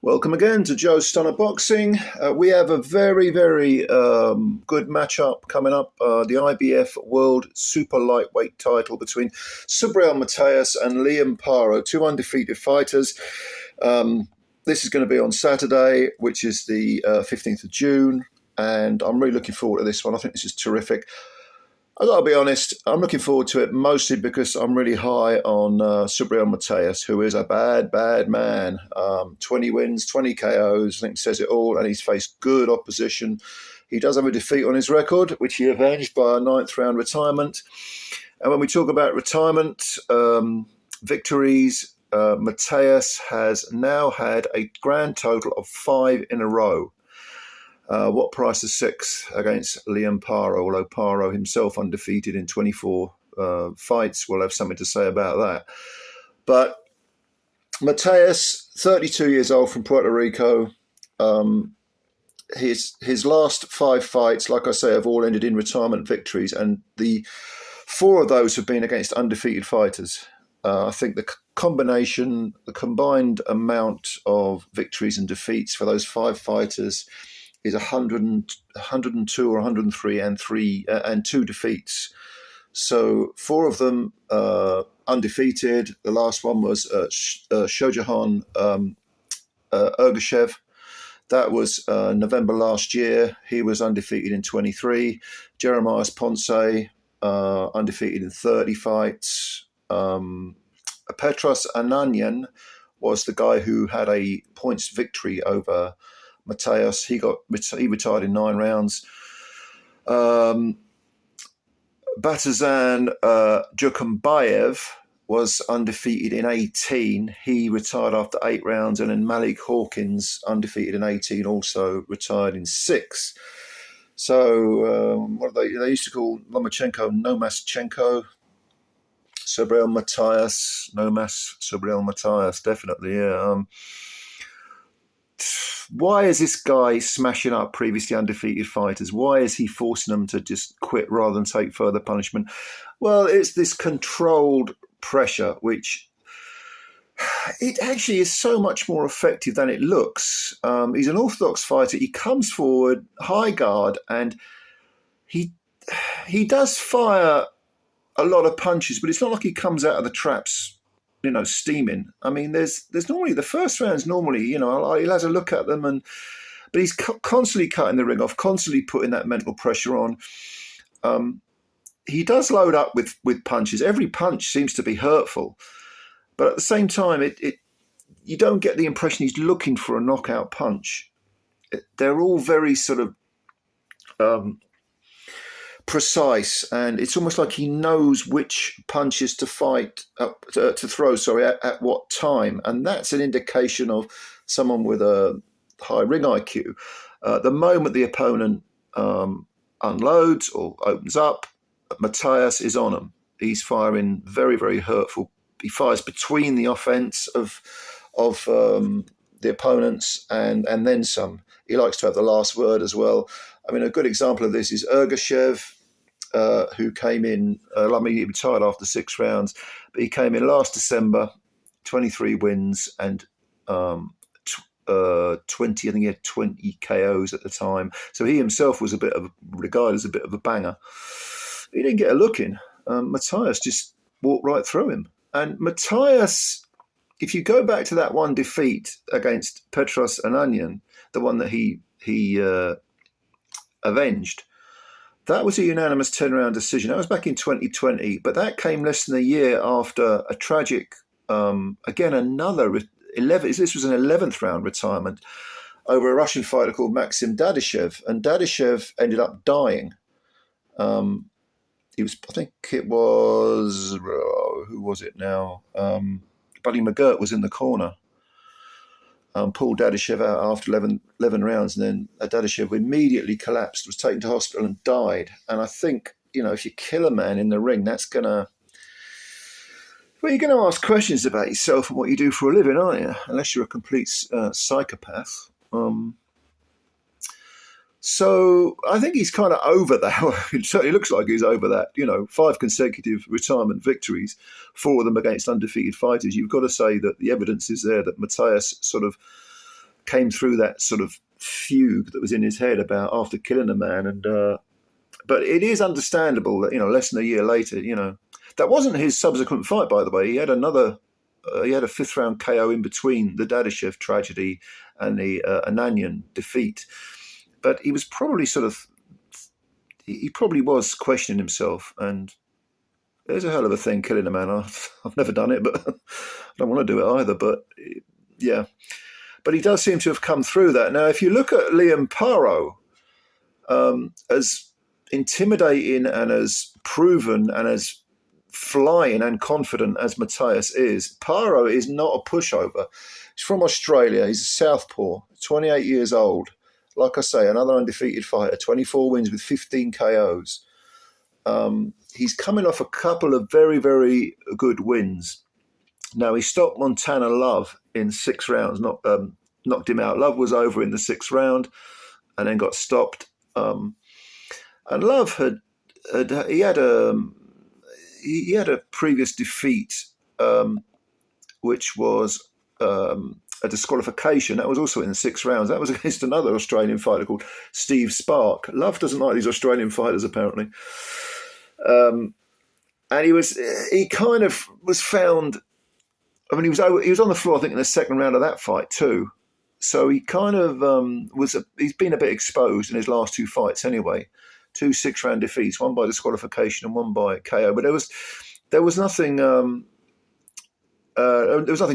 Welcome again to Joe Stunner Boxing. We have a very, very good matchup coming up. The IBF World Super Lightweight title between SUBRIEL Matias and Liam Paro, two undefeated fighters. This is going to be on Saturday, which is the 15th of June, and I'm really looking forward to this one. I think this is terrific. I got to be honest, I'm looking forward to it mostly because I'm really high on SUBRIEL Matias, who is a bad, bad man. 20 wins, 20 KOs, I think says it all, and he's faced good opposition. He does have a defeat on his record, which he avenged by a 9th round retirement. And when we talk about retirement, victories, Matias has now had a grand total of 5 in a row. What price is 6 against Liam Paro, although Paro himself undefeated in 24 fights. We'll have something to say about that. But Matias, 32 years old from Puerto Rico, his last 5 fights, like I say, have all ended in retirement victories, and the 4 of those have been against undefeated fighters. I think the combined amount of victories and defeats for those 5 fighters is 102 or 103 and 2 defeats. So 4 of them undefeated. The last one was Shojahan Ergashev. That was November last year. He was undefeated in 23. Jeremiah Ponce, undefeated in 30 fights. Petros Ananyan was the guy who had a points victory over Matias. He retired in 9 rounds. Batazan Jukumbayev was undefeated in 18. He retired after 8 rounds. And then Malik Hawkins, undefeated in 18, also retired in 6. So what are they used to call Lomachenko Nomaschenko. SUBRIEL Matias, SUBRIEL Matias, definitely, yeah. Why is this guy smashing up previously undefeated fighters? Why is he forcing them to just quit rather than take further punishment? Well, it's this controlled pressure, which it actually is so much more effective than it looks. He's an orthodox fighter. He comes forward, high guard, and he does fire a lot of punches, but it's not like he comes out of the traps steaming. I mean, there's normally the first round's normally, he has a look at them, but he's constantly cutting the ring off, constantly putting that mental pressure on. He does load up with punches. Every punch seems to be hurtful, but at the same time, you don't get the impression he's looking for a knockout punch. They're all very sort of precise, and it's almost like he knows which punches to throw at what time, and that's an indication of someone with a high ring IQ. The moment the opponent unloads or opens up, Matias is on him. He's firing very, very hurtful. He fires between the offense of the opponents and then some. He likes to have the last word as well. I mean, a good example of this is Ergashev, who came in, he retired after 6 rounds, but he came in last December, 23 wins and 20, I think he had 20 KOs at the time. So he himself was regarded as a bit of a banger. He didn't get a look in. Matias just walked right through him. And Matias, if you go back to that one defeat against Petros Ananyan, the one that he avenged, that was a unanimous 10-round decision. That was back in 2020, but that came less than a year after a tragic, again, another 11. This was an 11th round retirement over a Russian fighter called Maxim Dadyshev, and Dadyshev ended up dying. Who was it now? Buddy McGirt was in the corner. Pulled Dadyshev out after 11 rounds, and then Dadyshev immediately collapsed, was taken to hospital and died. And I think, if you kill a man in the ring, you're going to ask questions about yourself and what you do for a living, aren't you? Unless you're a complete psychopath. So I think he's kind of over that. It certainly looks like he's over that. 5 consecutive retirement victories, 4 of them against undefeated fighters. You've got to say that the evidence is there that Matias sort of came through that sort of fugue that was in his head about after killing a man. And but it is understandable that, less than a year later, that wasn't his subsequent fight, by the way. He had he had a fifth round KO in between the Dadashev tragedy and the Ananyan defeat. But he was probably he probably was questioning himself. And it's a hell of a thing, killing a man. I've never done it, but I don't want to do it either. But yeah, but he does seem to have come through that. Now, if you look at Liam Paro, as intimidating and as proven and as flying and confident as Matias is, Paro is not a pushover. He's from Australia. He's a southpaw, 28 years old. Like I say, another undefeated fighter, 24 wins with 15 KOs. He's coming off a couple of very, very good wins. Now, he stopped Montana Love in 6 rounds, knocked him out. Love was over in the 6th round and then got stopped. And Love had a previous defeat, which was a disqualification. That was also in the 6 rounds. That was against another Australian fighter called Steve Spark. Love doesn't like these Australian fighters, apparently. And he kind of was found. I mean, he was on the floor, I think, in the 2nd round of that fight too. So he kind of he's been a bit exposed in his last 2 fights anyway. 2 6-round defeats, one by disqualification and one by KO. But there was nothing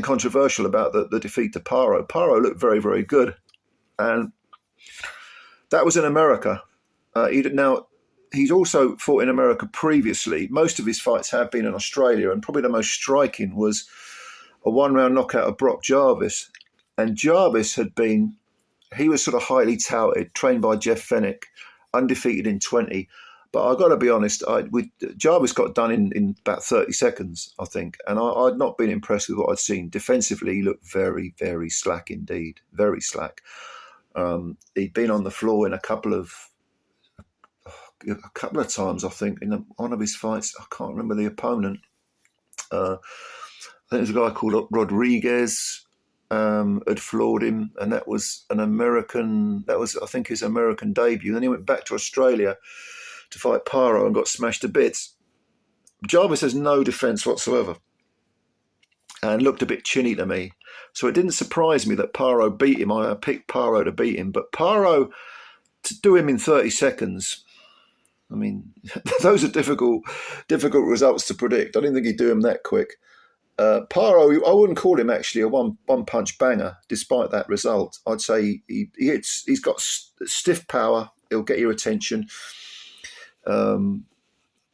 controversial about the defeat to Paro. Paro looked very, very good, and that was in America. He's also fought in America previously. Most of his fights have been in Australia, and probably the most striking was a 1-round knockout of Brock Jarvis. And Jarvis he was sort of highly touted, trained by Jeff Fennick, undefeated in 20. But I've got to be honest, Jarvis got done in about 30 seconds, I think. And I'd not been impressed with what I'd seen. Defensively, he looked very, very slack indeed. Very slack. He'd been on the floor in a couple of times, I think, in one of his fights. I can't remember the opponent. I think it was a guy called Rodriguez had floored him, and that was I think, his American debut. Then he went back to Australia to fight Paro and got smashed to bits. Jarvis has no defence whatsoever and looked a bit chinny to me. So it didn't surprise me that Paro beat him. I picked Paro to beat him, but Paro, to do him in 30 seconds, I mean, those are difficult results to predict. I didn't think he'd do him that quick. Paro, I wouldn't call him actually a one-punch banger, despite that result. I'd say he's got stiff power. He'll get your attention. But I'm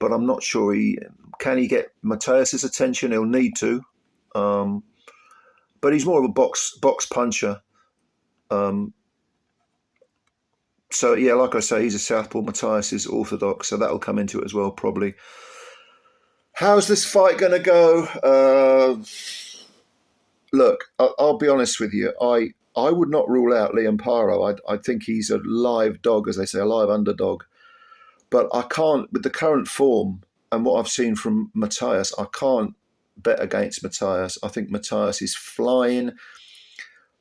not sure can he get Matias's attention? He'll need to. But he's more of a box puncher. So, yeah, like I say, he's a southpaw. Matias is orthodox, so that'll come into it as well, probably. How's this fight going to go? Look, I'll be honest with you. I would not rule out Liam Paro. I think he's a live dog, as they say, a live underdog. But I can't, with the current form and what I've seen from Matias, I can't bet against Matias. I think Matias is flying.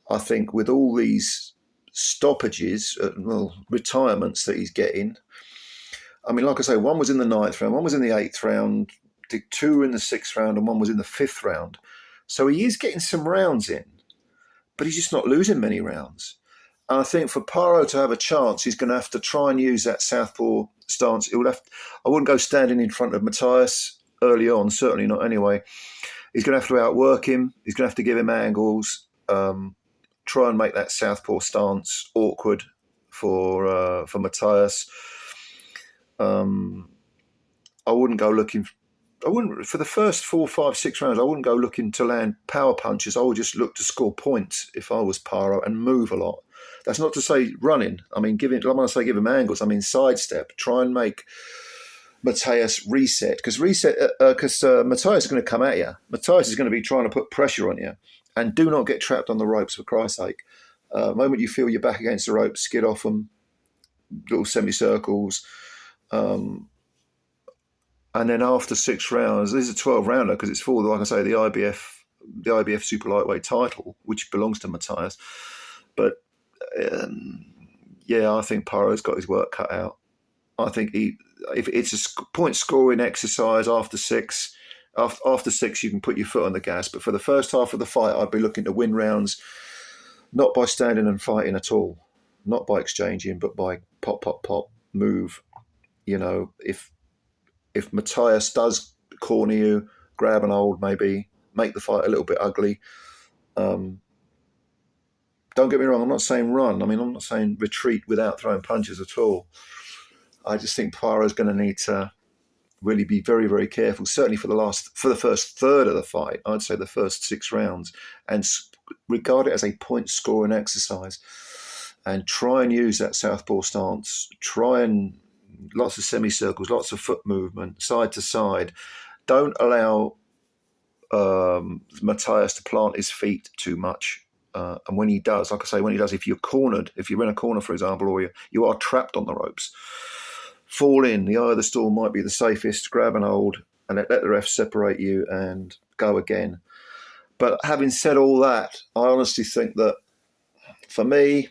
I think with all these stoppages, retirements that he's getting, I mean, like I say, one was in the 9th round, one was in the 8th round, did 2 in the 6th round, and one was in the 5th round. So he is getting some rounds in, but he's just not losing many rounds. And I think for Paro to have a chance, he's going to have to try and use that southpaw stance. I wouldn't go standing in front of Matias early on, certainly not anyway. He's going to have to outwork him. He's going to have to give him angles, try and make that southpaw stance awkward for Matias. I wouldn't go looking. For the first 4, 5, 6 rounds, I wouldn't go looking to land power punches. I would just look to score points if I was Paro and move a lot. That's not to say running. I mean, I want to say give him angles. I mean, sidestep. Try and make Matias reset. Because Matias is going to come at you. Matias is going to be trying to put pressure on you. And do not get trapped on the ropes, for Christ's sake. The moment you feel you're back against the ropes, skid off them, little semicircles. And then after 6 rounds, this is a 12-rounder because it's for, like I say, the IBF super lightweight title, which belongs to Matias. But yeah, I think Paro's got his work cut out. I think if it's a point scoring exercise after six, after six you can put your foot on the gas. But for the first half of the fight, I'd be looking to win rounds, not by standing and fighting at all, not by exchanging, but by pop, pop, pop, move. If Matias does corner you, grab an hold, maybe make the fight a little bit ugly. Don't get me wrong, I'm not saying run. I mean, I'm not saying retreat without throwing punches at all. I just think Paro's going to need to really be very, very careful, certainly for the first third of the fight. I'd say the first 6 rounds, and regard it as a point scoring exercise, and try and use that southpaw stance. Try and lots of semicircles, lots of foot movement, side to side. Don't allow Matias to plant his feet too much. And when he does, like I say, if you're cornered, if you're in a corner, for example, or you are trapped on the ropes, fall in. The eye of the storm might be the safest. Grab an hold and let the ref separate you and go again. But having said all that, I honestly think that for me,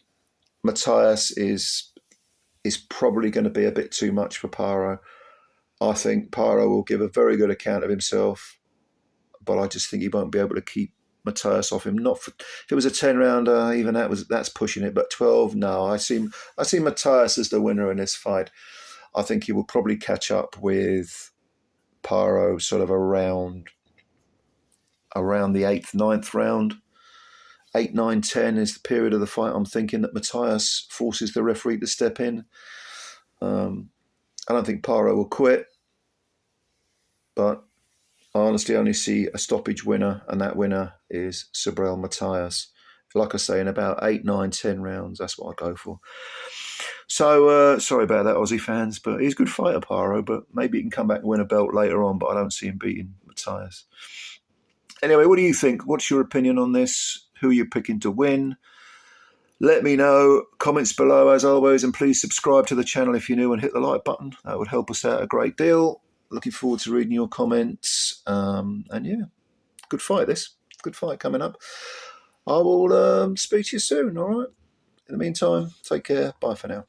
Matias is probably going to be a bit too much for Paro. I think Paro will give a very good account of himself, but I just think he won't be able to keep Matias off him. Not for, if it was a 10-rounder, even that's pushing it. But 12, no. I see Matias as the winner in this fight. I think he will probably catch up with Paro sort of around the 8th, 9th round. 8, 9, 10 is the period of the fight. I'm thinking that Matias forces the referee to step in. I don't think Paro will quit, but I honestly only see a stoppage winner, and that winner is SUBRIEL Matias. Like I say, in about 8, 9, 10 rounds, that's what I go for. So, sorry about that, Aussie fans, but he's a good fighter, Paro, but maybe he can come back and win a belt later on, but I don't see him beating Matias. Anyway, what do you think? What's your opinion on this? Who are you picking to win? Let me know. Comments below, as always, and please subscribe to the channel if you're new and hit the like button. That would help us out a great deal. Looking forward to reading your comments. And yeah, good fight this. Good fight coming up. I will speak to you soon, all right? In the meantime, take care. Bye for now.